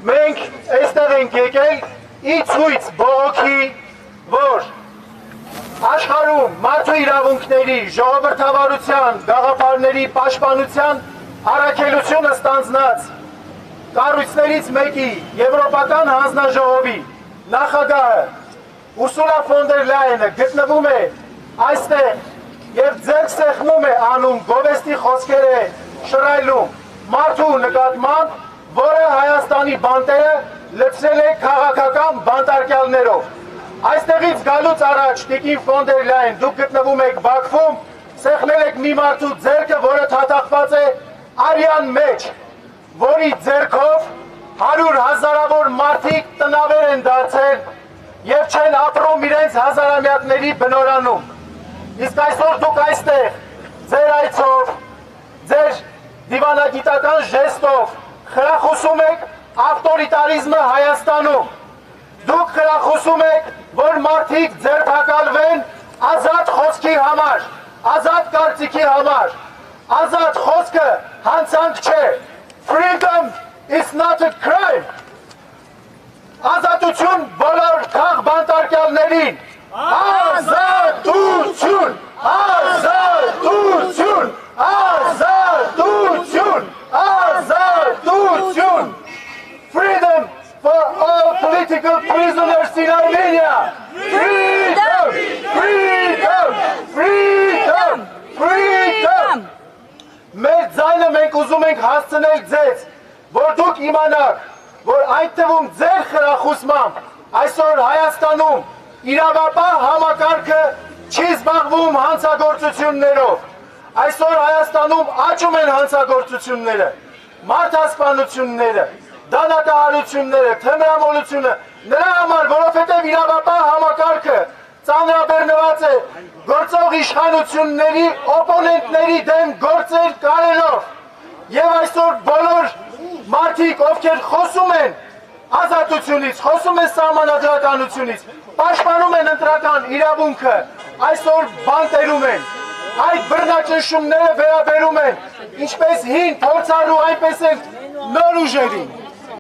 մենք այստեղ ենք եկել ի ցույց բողոքի, որ աշխարհում մարդու իրավունքների, ժողովրդավարության, գաղափարների պաշտպանության առաքելությունը ստանձնած կառույցներից մեկի Եվրոպական հանձնաժողովի նախագահը Ուրսուլա ֆոն դեր Լայենը գտնվում է այստեղ եւ ձեռք սեղմում է անում գովեստի խոսքեր է շռայլում մարդու նկատմամբ, որը Հայաստանի բանտերը լցրել է քաղաքական բանտարկյալներով։ Այստեղից գալուց առաջ Տիկին ֆոն դեր Լայն, դուք գտնվում եք Բաքվում, սեղմել եք մի մարդու ձեռքը, որը թաթախված է արյան մեջ, որի ձեռքով 100,000-ավոր մարդիկ տնավեր են դարձել եւ չեն ապրում իրենց հազարամյակների բնորանում։ Իսկ այսօր դուք այստեղ ձեր այցով, ձեր դիվանագիտական ժեստով խրախուսում եք ավտորիտարիզմը Հայաստանում։ Դուք խրախուսում եք, որ մարդիկ ձերբակալվեն ազատ խոսքի համար, ազատ կարծիքի համար։ Ազատ խոսքը հանցանք չէ։ Freedom is not a crime. Ազատություն բոլոր թաղ բանտարկյալներին։ Ազատություն, ազատություն, ազատություն, ազատություն. Freedom for all political prisoners in Armenia. Freedom, freedom, freedom, freedom. Մեր ձայնը մենք ուզում ենք հասցնել ձեզ, որ դուք իմանաք, որ այդ թվում ձեր խրախուսմամբ այսօր Հայաստանում իրավապահ համակարգը չի զբաղվում հանցագործություններով։ Այսօր Հայաստանում աճում են հանցագործությունները, մարդասպանությունները, դանակահարությունները, թմրամոլությունը, նրա համար, որովհետև իրավապահ համակարգը ծանրաբեռնված է գործող իշխանությունների օպոնենտների դեմ գործեր կարելով եւ այսօր բոլոր մարդիկ, ովքեր խոսում են ազատությունից, խոսում են սահմանադրականությունից, պաշտպանում են ընտրական իրավունքը, այսօր բանտերում են, այդ բռնաճնշումները վերաբերում են ինչպես հին փորձառու, այնպես էլ նոր ուժերին։